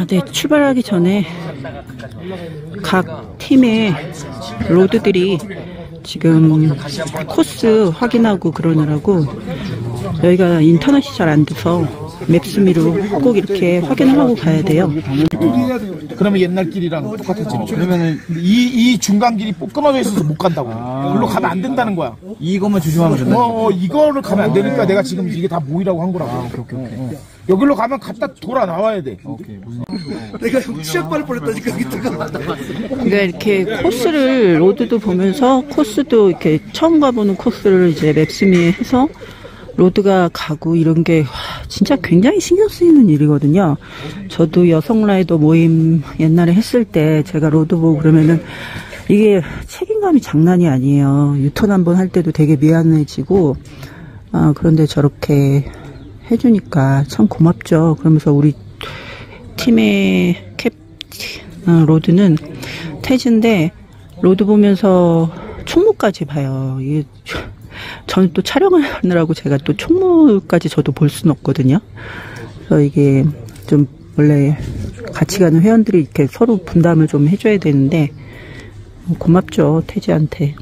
네, 출발하기 전에 각 팀의 로드들이 지금 코스 확인하고 그러느라고 여기가 인터넷이 잘 안 돼서 맵스미로 꼭 이렇게 확인을 하고 가야 돼요. 그러면 옛날 길이랑 똑같았지. 그러면은 이 중간 길이 끊어져 있어서 못 간다고. 글로 가면 안 된다는 거야. 이것만 조심하면 된다. 이거를 가면 안 되니까 내가 지금 이게 다 모이라고 한 거라고. 오케이. 여기로 가면 갔다 돌아 나와야 돼. 오케이. 내가 시합 발 뻔했다니까 그러니까 이렇게 코스를 로드도 보면서 코스도 이렇게 처음 가보는 코스를 이제 맵스미에 해서 로드가 가고 이런 게 진짜 굉장히 신경 쓰이는 일이거든요. 저도 여성 라이더 모임 옛날에 했을 때 제가 로드 보고 그러면은 이게 책임감이 장난이 아니에요. 유턴 한번 할 때도 되게 미안해지고 그런데 저렇게 해주니까 참 고맙죠. 그러면서 우리 팀의 로드는 태즈인데 로드 보면서 총무까지 봐요. 이게 저는 또 촬영하느라고 제가 또 총무까지 저도 볼 수는 없거든요. 그래서 이게 좀 원래 같이 가는 회원들이 이렇게 서로 분담을 좀 해줘야 되는데 고맙죠, 태지한테.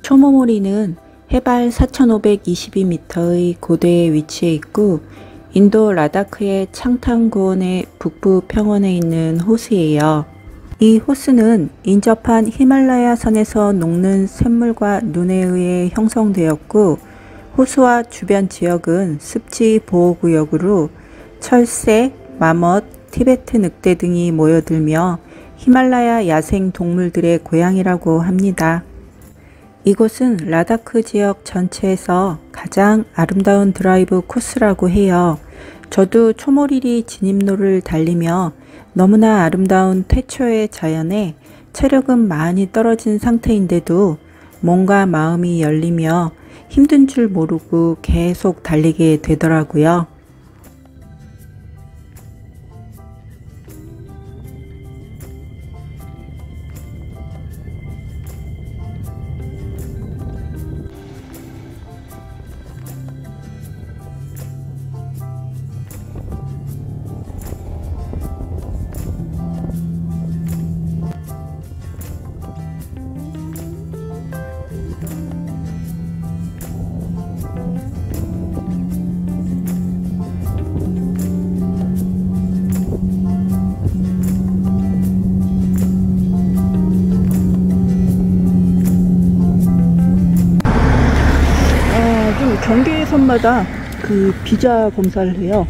초모모리는 해발 4,522m의 고대에 위치해 있고 인도 라다크의 창탕고원의 북부 평원에 있는 호수예요. 이 호수는 인접한 히말라야 산에서 녹는 샘물과 눈에 의해 형성되었고 호수와 주변 지역은 습지 보호구역으로 철새, 마멋, 티베트 늑대 등이 모여들며 히말라야 야생 동물들의 고향이라고 합니다. 이곳은 라다크 지역 전체에서 가장 아름다운 드라이브 코스라고 해요. 저도 초모리리 진입로를 달리며 너무나 아름다운 태초의 자연에 체력은 많이 떨어진 상태인데도 몸과 마음이 열리며 힘든 줄 모르고 계속 달리게 되더라고요. 경계선마다 그 비자 검사를 해요.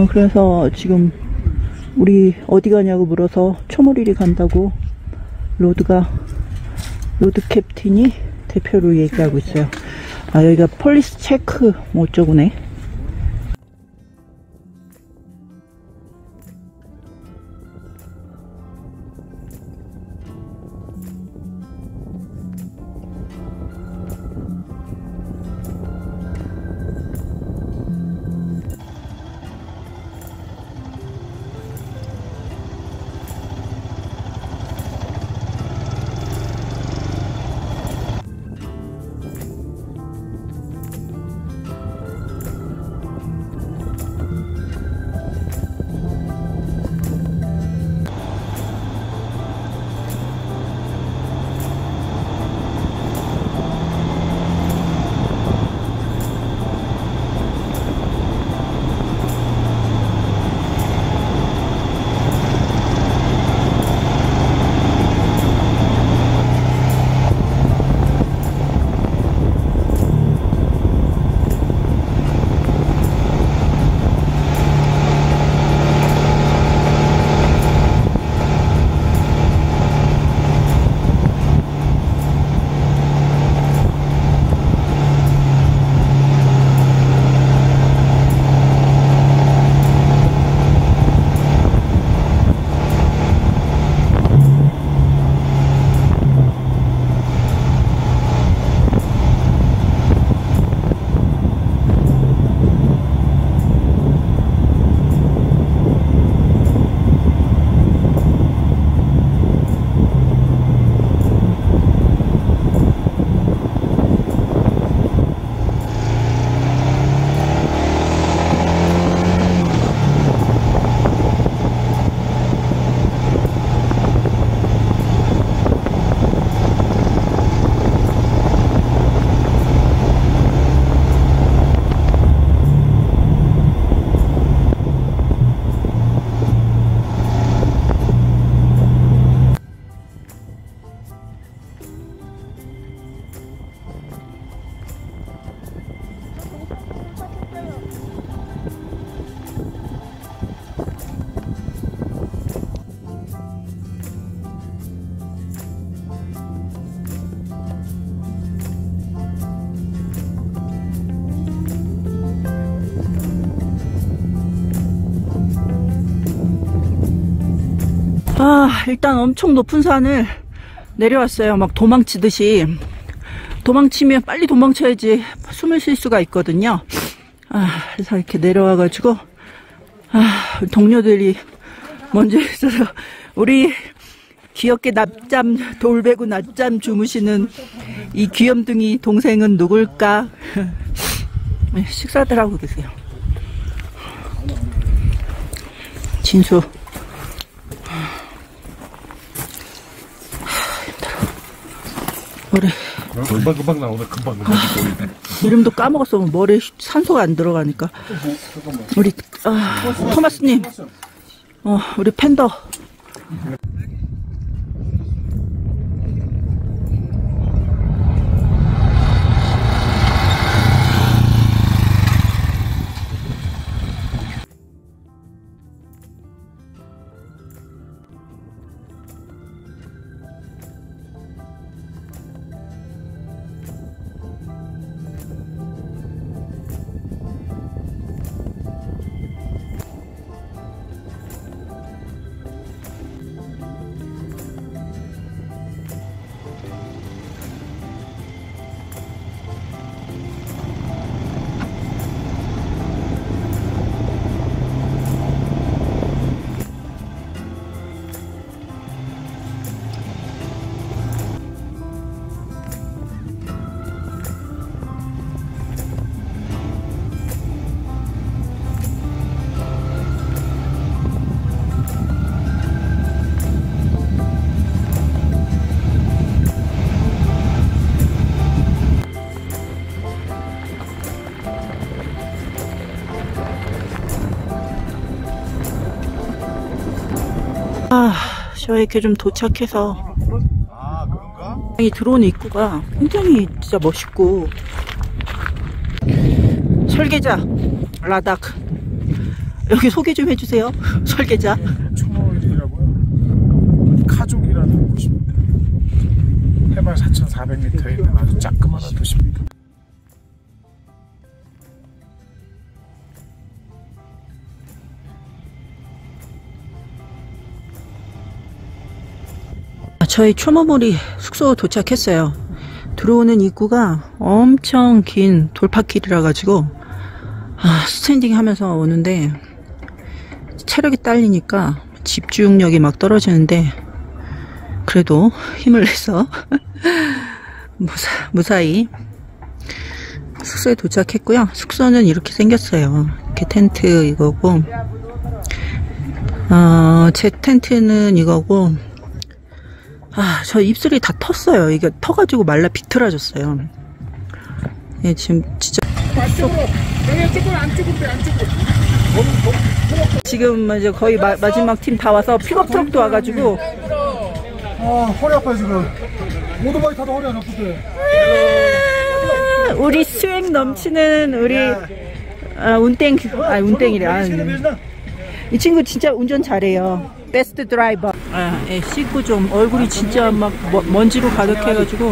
그래서 지금 우리 어디 가냐고 물어서 초모리리 간다고 로드 캡틴이 대표로 얘기하고 있어요. 여기가 폴리스 체크 뭐 어쩌구네. 일단 엄청 높은 산을 내려왔어요. 막 도망치듯이. 도망치면 빨리 도망쳐야지 숨을 쉴 수가 있거든요. 그래서 이렇게 내려와가지고, 동료들이 먼저 있어서, 우리 귀엽게 돌베고 낮잠 주무시는 이 귀염둥이 동생은 누굴까? 식사들 하고 계세요. 진수. 머리. 금방 나오네. 금방 보이네. 이름도 까먹었어. 머리에 산소가 안 들어가니까. 우리 토마스님. 우리 팬더. 저 이렇게 좀 도착해서 이 들어온 입구가 굉장히 진짜 멋있고 설계자 라닥 여기 소개 좀 해주세요. 설계자 초노일이라고요. 카족이라는 곳입니다. 해발 4,400m에 있는 아주 자그마한 도시입니다. 저희 초모몰이 숙소 도착했어요. 들어오는 입구가 엄청 긴 돌파길이라 가지고 스탠딩 하면서 오는데 체력이 딸리니까 집중력이 막 떨어지는데 그래도 힘을 내서 무사히 숙소에 도착했고요. 숙소는 이렇게 생겼어요. 이렇게 텐트 이거고 제 텐트는 이거고 저 입술이 다 텄어요. 이게 터가지고 말라 비틀어졌어요. 예, 지금 진짜 지금 이제 거의 마지막 팀 다 와서 픽업 트럭도 와가지고 허리 아파 지금. 오토바이 타도 허리 안 아프대. 우리 스웩 넘치는 우리 운땡이래. 이 친구 진짜 운전 잘해요. 베스트 드라이버. 씻고 좀 얼굴이 진짜 막 먼지로 가득해가지고.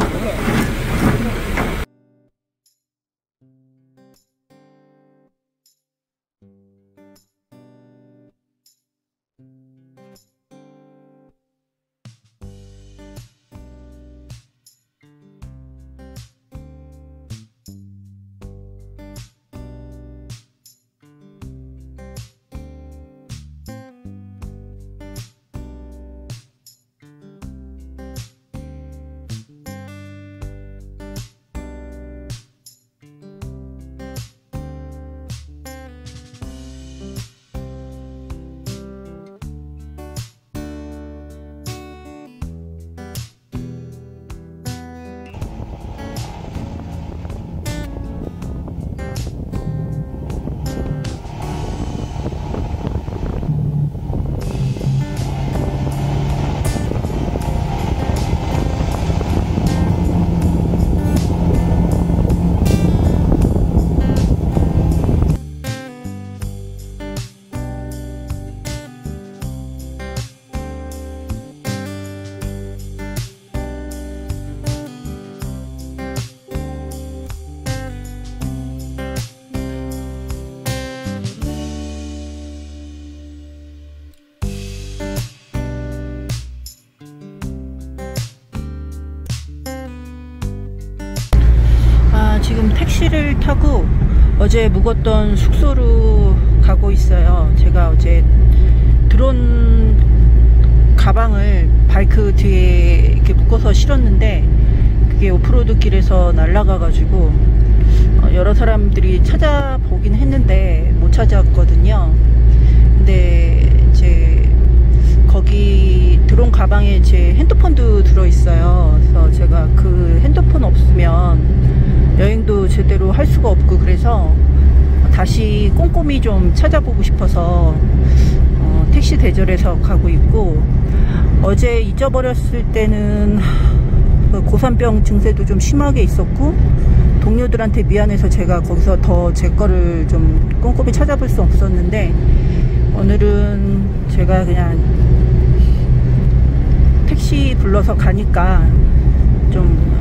택시를 타고 어제 묵었던 숙소로 가고 있어요. 제가 어제 드론 가방을 바이크 뒤에 이렇게 묶어서 실었는데 그게 오프로드 길에서 날아가 가지고 여러 사람들이 찾아보긴 했는데 못 찾았거든요. 근데 이제 거기 드론 가방에 제 핸드폰도 들어있어요. 그래서 제가 그 핸드폰 없으면 여행도 제대로 할 수가 없고, 그래서 다시 꼼꼼히 좀 찾아보고 싶어서 택시 대절해서 가고 있고, 어제 잊어버렸을 때는 고산병 증세도 좀 심하게 있었고, 동료들한테 미안해서 제가 거기서 더 제 거를 좀 꼼꼼히 찾아볼 수 없었는데, 오늘은 제가 그냥 택시 불러서 가니까 좀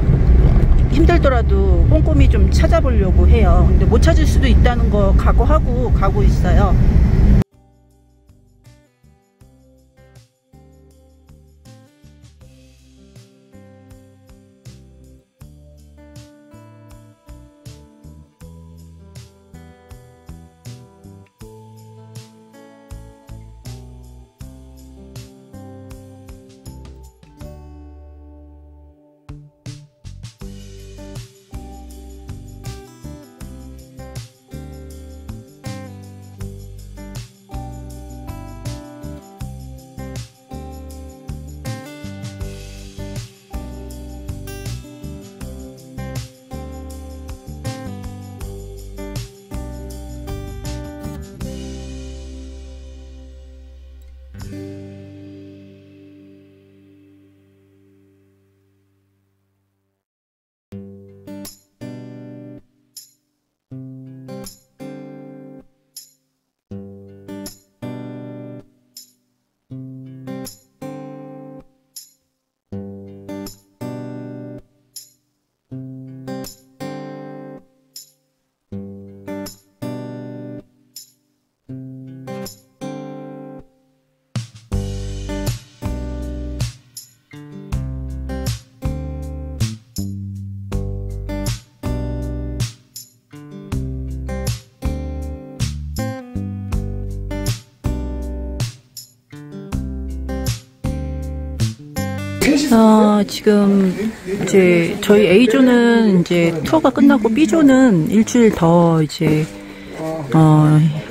힘들더라도 꼼꼼히 좀 찾아보려고 해요. 근데 못 찾을 수도 있다는 거 각오하고 가고 있어요. 지금 이제 저희 A조는 이제 투어가 끝나고 B조는 일주일 더 이제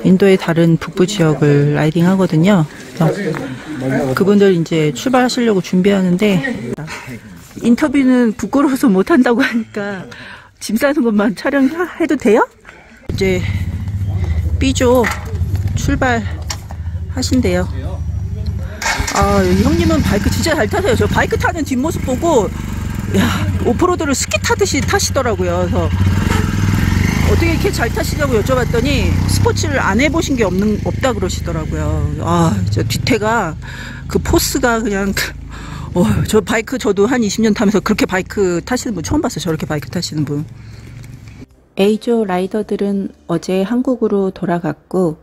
인도의 다른 북부 지역을 라이딩 하거든요. 그래서 그분들 이제 출발하시려고 준비하는데, 인터뷰는 부끄러워서 못 한다고 하니까 짐 싸는 것만 촬영해도 돼요? 이제 B조 출발하신대요. 형님은 바이크 진짜 잘 타세요. 저 바이크 타는 뒷모습 보고, 야, 오프로드를 스키 타듯이 타시더라고요. 그래서 어떻게 이렇게 잘 타시냐고 여쭤봤더니 스포츠를 안 해보신 게 없다 그러시더라고요. 저 뒤태가 그 포스가 그냥, 저 바이크 저도 한 20년 타면서 그렇게 바이크 타시는 분 처음 봤어요. 저렇게 바이크 타시는 분. A조 라이더들은 어제 한국으로 돌아갔고,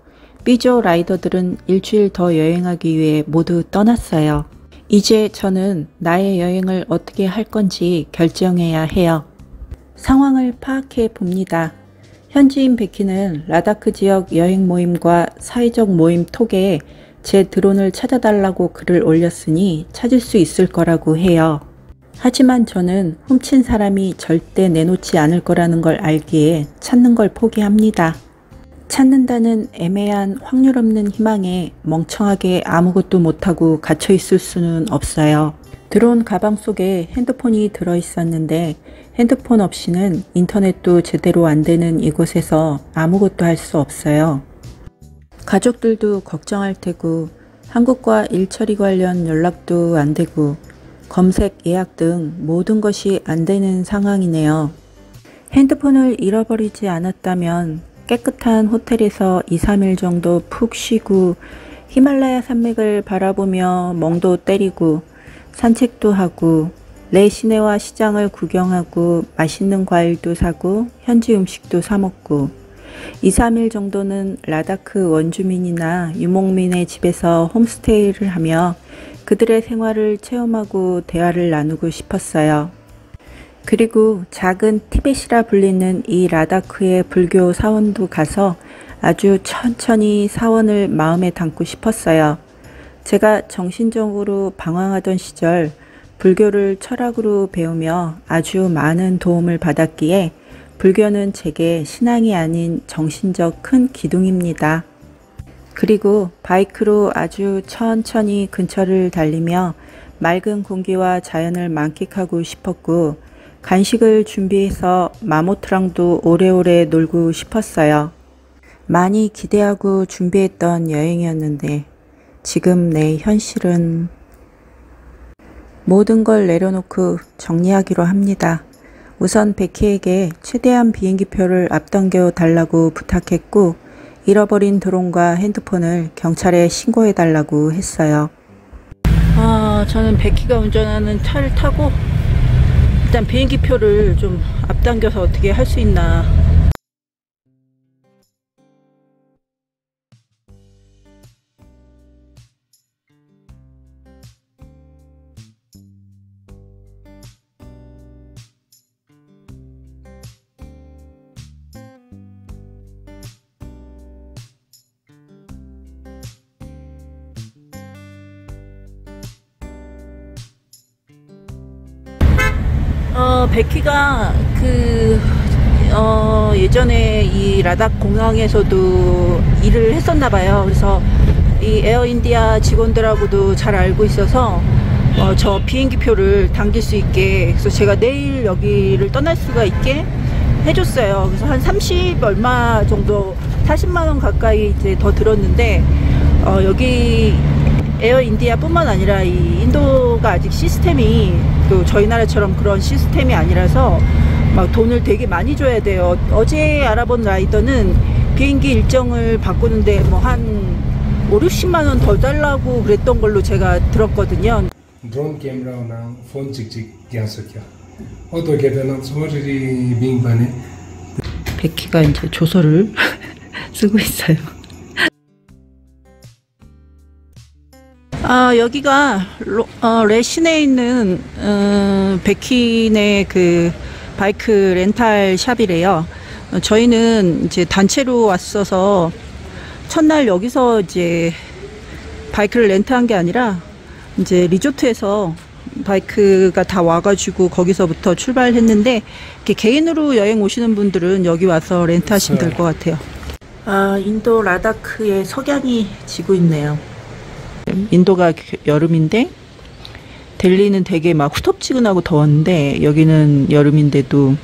B조 라이더들은 일주일 더 여행하기 위해 모두 떠났어요. 이제 저는 나의 여행을 어떻게 할 건지 결정해야 해요. 상황을 파악해 봅니다. 현지인 베키는 라다크 지역 여행 모임과 사회적 모임 톡에 제 드론을 찾아달라고 글을 올렸으니 찾을 수 있을 거라고 해요. 하지만 저는 훔친 사람이 절대 내놓지 않을 거라는 걸 알기에 찾는 걸 포기합니다. 찾는다는 애매한 확률 없는 희망에 멍청하게 아무것도 못하고 갇혀 있을 수는 없어요. 드론 가방 속에 핸드폰이 들어있었는데, 핸드폰 없이는 인터넷도 제대로 안 되는 이곳에서 아무것도 할 수 없어요. 가족들도 걱정할 테고, 한국과 일처리 관련 연락도 안 되고, 검색, 예약 등 모든 것이 안 되는 상황이네요. 핸드폰을 잃어버리지 않았다면 깨끗한 호텔에서 2-3일 정도 푹 쉬고 히말라야 산맥을 바라보며 멍도 때리고 산책도 하고 레 시내와 시장을 구경하고 맛있는 과일도 사고 현지 음식도 사 먹고 2-3일 정도는 라다크 원주민이나 유목민의 집에서 홈스테이를 하며 그들의 생활을 체험하고 대화를 나누고 싶었어요. 그리고 작은 티벳이라 불리는 이 라다크의 불교 사원도 가서 아주 천천히 사원을 마음에 담고 싶었어요. 제가 정신적으로 방황하던 시절 불교를 철학으로 배우며 아주 많은 도움을 받았기에 불교는 제게 신앙이 아닌 정신적 큰 기둥입니다. 그리고 바이크로 아주 천천히 근처를 달리며 맑은 공기와 자연을 만끽하고 싶었고 간식을 준비해서 마모트랑도 오래오래 놀고 싶었어요. 많이 기대하고 준비했던 여행이었는데 지금 내 현실은 모든 걸 내려놓고 정리하기로 합니다. 우선 베키에게 최대한 비행기표를 앞당겨 달라고 부탁했고 잃어버린 드론과 핸드폰을 경찰에 신고해 달라고 했어요. 저는 베키가 운전하는 차를 타고 일단 비행기표를 좀 앞당겨서 어떻게 할 수 있나. 베키가 예전에 이 라닥 공항에서도 일을 했었나봐요. 그래서 이 에어인디아 직원들하고도 잘 알고 있어서 저 비행기표를 당길 수 있게, 그래서 제가 내일 여기를 떠날 수가 있게 해줬어요. 그래서 한 30 얼마 정도, 40만원 가까이 이제 더 들었는데, 여기 에어인디아 뿐만 아니라 이 인도가 아직 시스템이 또 저희 나라처럼 그런 시스템이 아니라서 막 돈을 되게 많이 줘야 돼요. 어제 알아본 라이더는 비행기 일정을 바꾸는데 뭐 한 5-60만원 더 달라고 그랬던 걸로 제가 들었거든요. ड्रोन कैमराना फोन चिक क्या सकिया और तो कहते ना 소리 빙 반에 베키가 이제 조서를 쓰고 있어요. 여기가 레신에 있는 베키네 그 바이크 렌탈 샵이래요. 저희는 이제 단체로 왔어서 첫날 여기서 이제 바이크를 렌트한 게 아니라 이제 리조트에서 바이크가 다 와가지고 거기서부터 출발했는데, 이렇게 개인으로 여행 오시는 분들은 여기 와서 렌트하시면 될 것 같아요. 인도 라다크의 석양이 지고 있네요. 인도가 여름인데 델리는 되게 막 후텁지근하고 더웠는데 여기는 여름인데도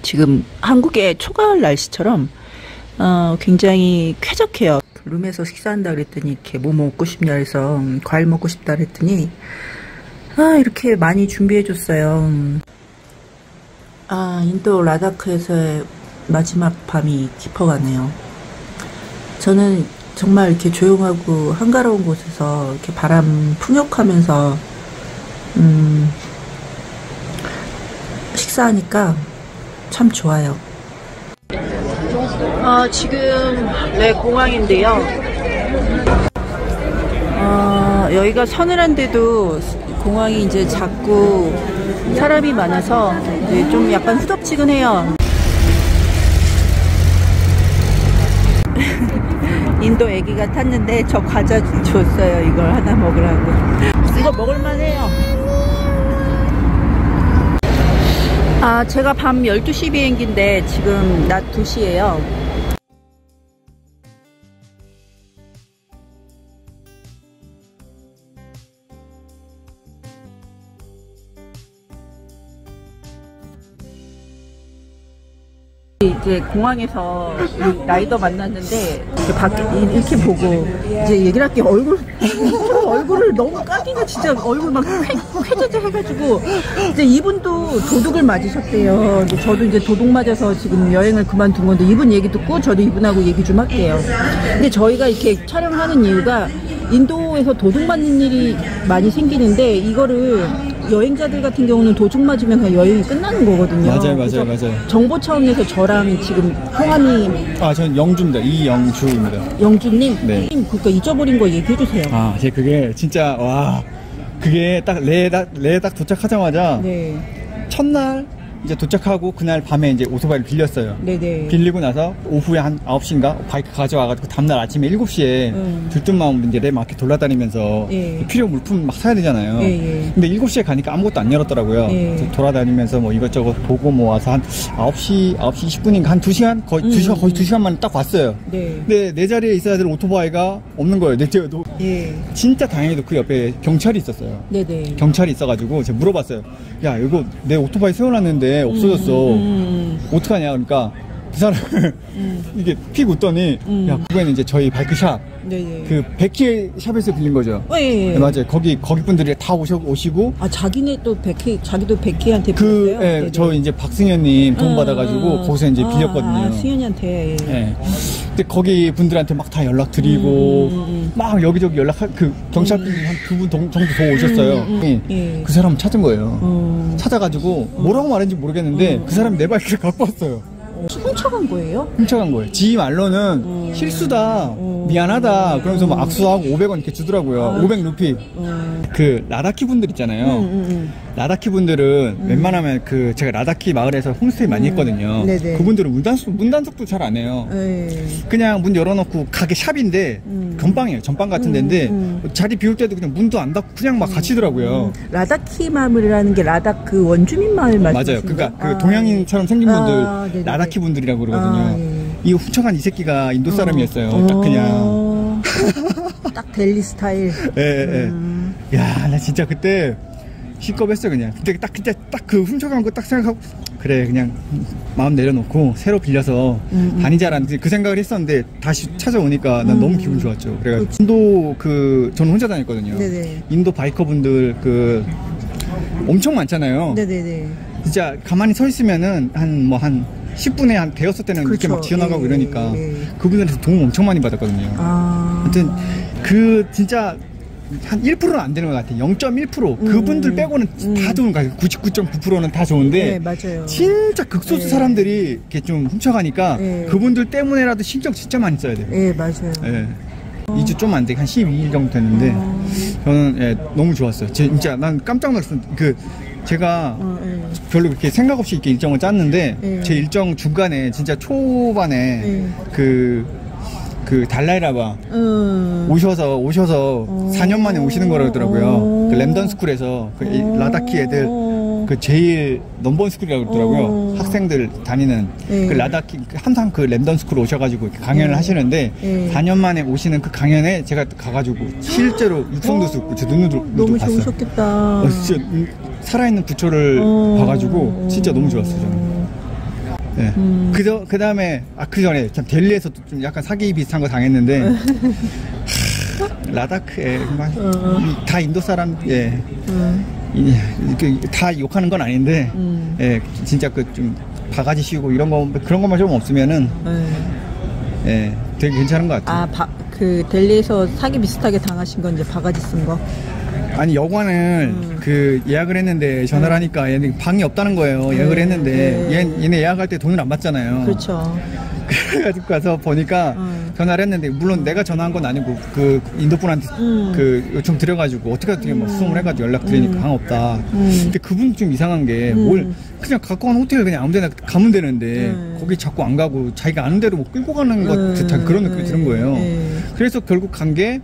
지금 한국의 초가을 날씨처럼 굉장히 쾌적해요. 룸에서 식사한다 그랬더니 이렇게 뭐 먹고 싶냐 해서 과일 먹고 싶다 그랬더니 이렇게 많이 준비해 줬어요. 인도 라다크에서의 마지막 밤이 깊어가네요. 저는 정말 이렇게 조용하고 한가로운 곳에서 이렇게 바람 풍욕하면서 식사하니까 참 좋아요. 지금 내 공항인데요. 여기가 서늘한데도 공항이 이제 작고 사람이 많아서 이제 좀 약간 후덥지근해요. 인도 애기가 탔는데 저 과자 줬어요. 이걸 하나 먹으라고. 이거 먹을만해요. 제가 밤 12시 비행기인데 지금 낮 2시예요. 이제 공항에서 라이더 만났는데 밖에 이렇게 보고 이제 얘기를 할게. 얼굴을 너무 까기가 진짜 얼굴 막 쾌저저 해가지고 이제 이분도 도둑을 맞으셨대요. 근데 저도 이제 도둑 맞아서 지금 여행을 그만둔 건데 이분 얘기 듣고 저도 이분하고 얘기 좀 할게요. 근데 저희가 이렇게 촬영하는 이유가 인도에서 도둑 맞는 일이 많이 생기는데 이거를 여행자들 같은 경우는 도둑 맞으면 그냥 여행이 끝나는 거거든요. 맞아요. 정보 차원에서 저랑 지금 성함이 저는 영주입니다. 이영주입니다. 영주님? 네. 그러니까 잊어버린 거 얘기해주세요. 그게 진짜 그게 딱 레에 딱 도착하자마자 네. 첫날 이제 도착하고 그날 밤에 이제 오토바이를 빌렸어요. 네네. 빌리고 나서 오후에 한 9시인가 바이크 가져와가지고 다음날 아침에 7시에 들뜬 마음으로 이제 레마켓 돌아다니면서 예. 필요 물품 막 사야 되잖아요. 예. 근데 7시에 가니까 아무것도 안 열었더라고요. 예. 그래서 돌아다니면서 뭐 이것저것 보고 뭐 와서 한 9시 20분인가 한 2시간? 거의 2시간 만에 딱 왔어요. 네. 근데 내 자리에 있어야 될 오토바이가 없는 거예요. 예. 진짜 다행히도 그 옆에 경찰이 있었어요. 네네. 경찰이 있어가지고 제가 물어봤어요. 야, 이거 내 오토바이 세워놨는데 없어졌어. 어떡하냐. 그러니까 그 사람을 이게 픽 웃더니 야, 그거는 이제 저희 바이크샵 네네. 그 백희 샵에서 빌린 거죠. 예. 네, 맞아요. 거기 분들이 다 오시고 아, 자기네 또 자기도 백희한테 그, 빌렸어요? 예, 네네. 저 이제 박승현님 도움 받아가지고 거기서 이제 빌렸거든요. 아, 승현이한테. 예. 근데 거기 분들한테 막 다 연락드리고 막 여기저기 그 경찰분이 한 2분 정도 더 오셨어요. 예. 그 사람 찾은 거예요. 찾아가지고 뭐라고 말했는지 모르겠는데 그 사람이 내 바이크를 갖고 왔어요. 훔쳐간 거예요? 훔쳐간 거예요. 지 말로는 실수다, 미안하다 그러면서 막 악수하고 500원 이렇게 주더라고요. 500루피. 그 라다키 분들 있잖아요. 라다키 분들은 웬만하면 그 제가 라다키 마을에서 홈스테이 많이 했거든요. 네네. 그분들은 문단속도 잘 안 해요. 예. 그냥 문 열어놓고 가게 샵인데 전방이에요. 전방 같은 데인데 자리 비울 때도 그냥 문도 안 닫고 그냥 막 갇히더라고요. 라다키 마을이라는 게 라닥 그 원주민 마을 말씀이신가요? 맞아요. 그러니까 그 동양인처럼 생긴 분들 네네네. 라다키 분들이라고 그러거든요. 아, 예. 이 훔쳐간 이 새끼가 인도 사람이었어요. 딱 그냥. 딱 델리 스타일. 예. 야, 나 진짜 그때 시겁했어 그냥. 그때 딱 그 훔쳐간 거 딱 생각하고 그래 그냥 마음 내려놓고 새로 빌려서 다니자라는 그 생각을 했었는데 다시 찾아오니까 난 너무 기분 좋았죠. 그래가지고 인도 저는 혼자 다녔거든요. 네네. 인도 바이커 분들 엄청 많잖아요. 네네네. 진짜 가만히 서 있으면은 한 10분에 한 대여섯 대는 그렇죠. 이렇게 막 튀어나가고 예, 이러니까 예. 그분들한테 도움 엄청 많이 받았거든요. 아무튼 진짜 한 1%는 안 되는 것 같아요. 0.1% 그분들 빼고는 다 좋은 것 같아요. 99.9%는 다 좋은데 네, 맞아요. 진짜 극소수 사람들이 이렇게 좀 훔쳐가니까 그분들 때문에라도 신경 진짜 많이 써야 돼요. 예, 맞아요. 예. 2주 좀 안 돼. 한 12일 정도 됐는데 저는 너무 좋았어요. 진짜 난 깜짝 놀랐어요. 제가 별로 그렇게 생각 없이 이렇게 일정을 짰는데 제 일정 중간에 진짜 초반에 그 달라이라바 오셔서 4년 만에 오시는 거라더라고요. 그 램던 스쿨에서 그 라다키 애들 그 제일 넘버원 스쿨이라고 그러더라고요. 학생들 다니는 그 라다키 항상 그 램던 스쿨 오셔가지고 이렇게 강연을 하시는데 4년 만에 오시는 그 강연에 제가 가가지고 실제로 육성도 쓰고 제 눈으로 너무 봤어요. 좋으셨겠다. 진짜 살아있는 부처를 봐가지고 진짜 너무 좋았어요 저는. 네. 그 다음에 그 전에 참 델리에서도 좀 약간 사기 비슷한 거 당했는데 라다크에 다 인도 사람 다 욕하는 건 아닌데 진짜 그 좀 바가지 씌우고 이런 거 그런 것만 좀 없으면은 되게 괜찮은 것 같아요. 그 델리에서 사기 비슷하게 당하신 건 이제 바가지 쓴 거. 아니 여관을 그 예약을 했는데 전화를 하니까 얘네 방이 없다는 거예요. 예약을 했는데 얘네 예약할 때 돈을 안 받잖아요. 그렇죠. 그래가지고 가서 보니까 전화를 했는데 물론 내가 전화한 건 아니고 그 인도분한테 그 요청 드려가지고 어떻게 막 수송을 해가지고 연락 드리니까 방 없다. 근데 그분 좀 이상한 게 뭘 그냥 갖고 간 호텔 그냥 아무데나 가면 되는데 거기 자꾸 안 가고 자기가 아는 대로 뭐 끌고 가는 것 듯한 그런 느낌이 드는 거예요. 그래서 결국 간 게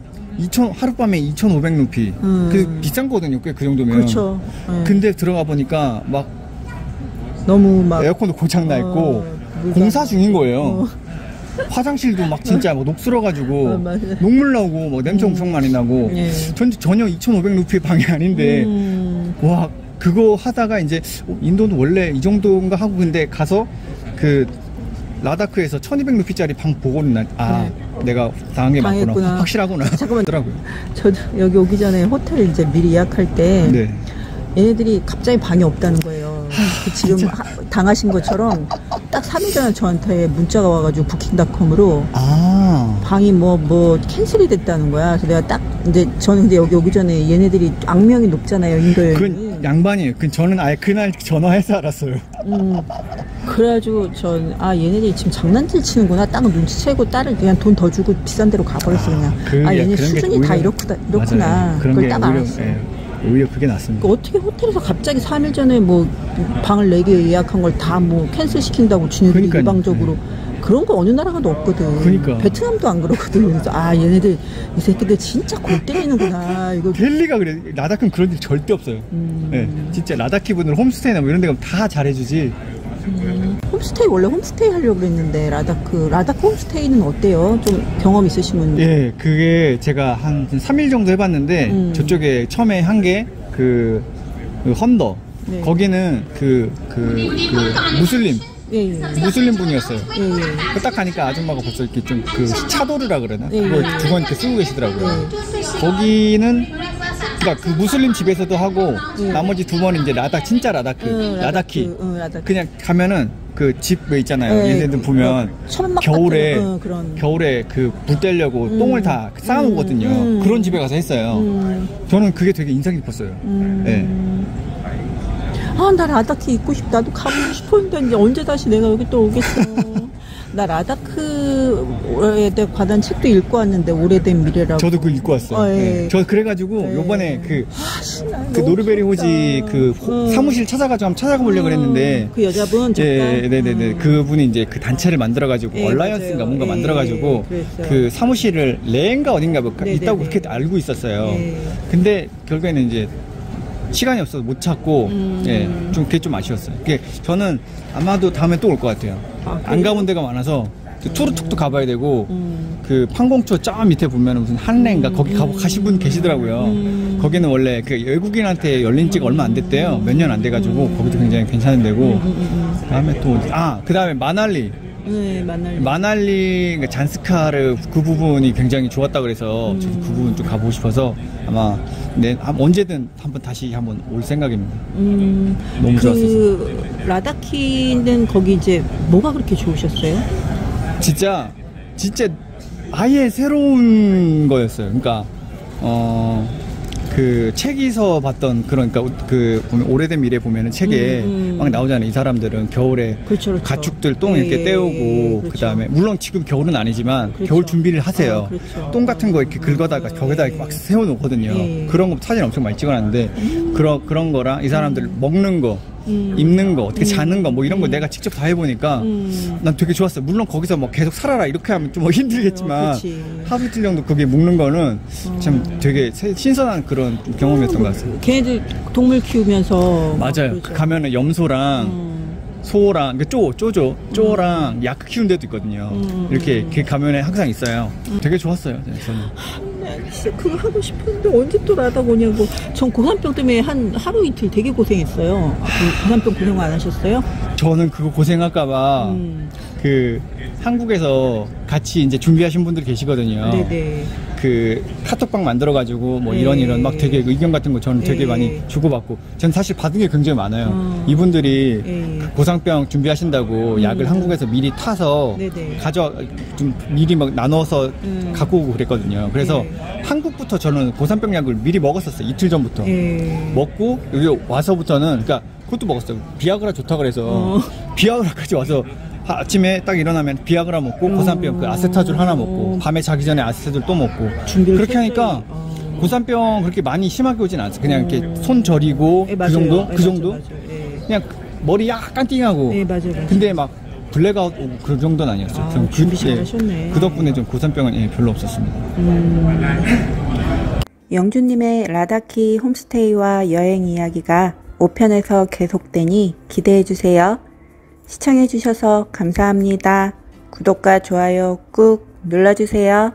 하룻밤에 2,500루피. 그 비싼 거거든요. 꽤 그 정도면. 그렇죠. 근데 들어가 보니까 막 너무 막 에어컨도 고장 나 있고 공사 중인 거예요. 화장실도 막 진짜 막 녹슬어가지고 녹물 나오고 막 냄새 엄청 많이 나고 전혀 2,500루피 방이 아닌데 와 그거 하다가 이제 인도는 원래 이 정도인가 하고 근데 가서 그 라다크에서 1,200루피짜리 방 보고는 내가 당한 게 맞구나. 확실하구나. 잠깐만. 더라고요. 저도 여기 오기 전에 호텔 이제 미리 예약할 때 얘네들이 갑자기 방이 없다는 거예요. 지금 당하신 것처럼 딱 3일 전에 저한테 문자가 와가지고 부킹닷컴으로 방이 뭐 캔슬이 됐다는 거야. 그래서 내가 딱 이제 저는 근데 여기 오기 전에 얘네들이 악명이 높잖아요. 인도에. 그건 양반이에요. 저는 아예 그날 전화해서 알았어요. 그래가지고 얘네들이 지금 장난질 치는구나. 딱 눈치채고 딸을 그냥 돈 더 주고 비싼 데로 가버렸어 그냥. 얘네 수준이 다 이렇구나. 그런 그걸 게 딱 오히려, 알았어. 오히려 그게 낫습니다. 어떻게 호텔에서 갑자기 3일 전에 뭐 방을 4개 예약한 걸 다 뭐 캔슬 시킨다고 지네들이 그러니까요. 일방적으로. 그런 거 어느 나라가도 없거든. 그러니까. 베트남도 안 그러거든. 그래서 얘네들 이 새끼들 진짜 골 때리는구나. 이거 델리가 그래. 라다크는 그런 일 절대 없어요. 네, 진짜 라다키 분들 홈스테이나 뭐 이런 데 가면 다 잘해주지. 홈스테이 원래 홈스테이 하려고 그랬는데 라다크 홈스테이는 어때요? 좀 경험 있으시면. 예, 그게 제가 한 3일 정도 해봤는데 저쪽에 처음에 한 게 그 헌더. 네. 거기는 그 무슬림. 예. 무슬림 분이었어요. 예. 딱 가니까 아줌마가 벌써 이렇게 좀 그 차도르라 그러나? 예. 그걸 두 번 이렇게 쓰고 계시더라고요. 거기는, 그러니까 그 무슬림 집에서도 하고, 나머지 두 번은 이제 진짜 라다키. 그냥 가면은 그 집 왜 있잖아요. 얘네들 보면 겨울에 그 불 떼려고 똥을 다 쌓아놓거든요. 그런 집에 가서 했어요. 저는 그게 되게 인상 깊었어요. 네. 나 라다키 있고 싶다. 나도 가보고 싶었는데 이제 언제 다시 내가 여기 또 오겠어. 나 라다크에 대해 관한 책도 읽고 왔는데 오래된 미래라고. 저도 그거 읽고 왔어요. 예. 네. 저 그래가지고 요번에 그 노르베리 호지 그 사무실 찾아가지고 한번 찾아가 보려고 그랬는데 그 여자분 네네네 그분이 이제 그 단체를 만들어가지고 얼라이언스인가 맞아요. 뭔가 만들어가지고 그랬어요. 그 사무실을 레인가 어딘가 있다고 그렇게 알고 있었어요. 근데 결국에는 이제 시간이 없어서 못 찾고, 예, 좀 그게 좀 아쉬웠어요. 그게 저는 아마도 다음에 또 올 것 같아요. 안 가본 데가 많아서 투르툭도 가봐야 되고, 그 판공초 저 밑에 보면 무슨 한랭가 거기 가신 분 계시더라고요. 거기는 원래 그 외국인한테 열린 지가 얼마 안 됐대요. 몇 년 안 돼가지고 거기도 굉장히 괜찮은 데고. 다음에 또 그 다음에 마날리. 네, 마날리 잔스카르 그 부분이 굉장히 좋았다 그래서 저도 그 부분 좀 가보고 싶어서 아마 언제든 다시 한번 올 생각입니다. 너무 좋았어요. 라다키는 거기 이제 뭐가 그렇게 좋으셨어요? 진짜 아예 새로운 거였어요. 그러니까 그 책에서 봤던 그러니까 그 보면 오래된 미래 보면은 책에 막 나오잖아요. 이 사람들은 겨울에 그렇죠. 가축들 똥 이렇게 떼우고 그렇죠. 그다음에 물론 지금 겨울은 아니지만 겨울 준비를 하세요. 그렇죠. 똥 같은 거 이렇게 긁어다가 벽에다 이렇게 막 세워놓거든요. 그런 거 사진 엄청 많이 찍어놨는데 그런 거랑 이 사람들 먹는 거 입는 거, 어떻게 자는 거, 뭐 이런 거 내가 직접 다 해보니까 난 되게 좋았어요. 물론 거기서 뭐 계속 살아라 이렇게 하면 좀 힘들겠지만 하루 이틀 정도 그게 먹는 거는 참 되게 신선한 그런 경험이었던 것 같아요. 걔네들 동물 키우면서 맞아요. 그렇죠. 가면은 염소랑 소랑 쪼랑 약 키우는 데도 있거든요. 이렇게 가면에 항상 있어요. 되게 좋았어요. 저는. 진짜 그거 하고 싶었는데 언제 또 라다 오냐고. 전 고산병 때문에 하루 이틀 되게 고생했어요. 고산병 고생 안 하셨어요? 저는 그거 고생할까봐 그 한국에서 같이 이제 준비하신 분들 계시거든요. 네네. 그 카톡방 만들어가지고 뭐 이런 막 되게 의견 같은 거 저는 되게 많이 주고받고 전 사실 받은 게 굉장히 많아요. 이분들이 그 고산병 준비하신다고 약을 한국에서 미리 타서 좀 미리 막 나눠서 갖고 오고 그랬거든요. 그래서 한국부터 저는 고산병 약을 미리 먹었었어요. 이틀 전부터 먹고 여기 와서부터는 그러니까 그것도 먹었어요. 비아그라 좋다 그래서 비아그라까지 와서 아침에 딱 일어나면 비아그라 먹고 고산병 그 아세타졸 하나 먹고 밤에 자기 전에 아세타졸 또 먹고 그렇게 하니까 고산병 그렇게 많이 심하게 오진 않았어요. 그냥 이렇게 손 저리고 그 정도? 그 정도? 그냥 머리 약간 띵하고 근데 막 블랙아웃 오고 그런 정도는 아니었어요. 준비 잘하셨네. 그 덕분에 좀 고산병은 별로 없었습니다. 영주님의 라다키 홈스테이와 여행 이야기가 5편에서 계속되니 기대해주세요. 시청해주셔서 감사합니다. 구독과 좋아요 꾹 눌러주세요.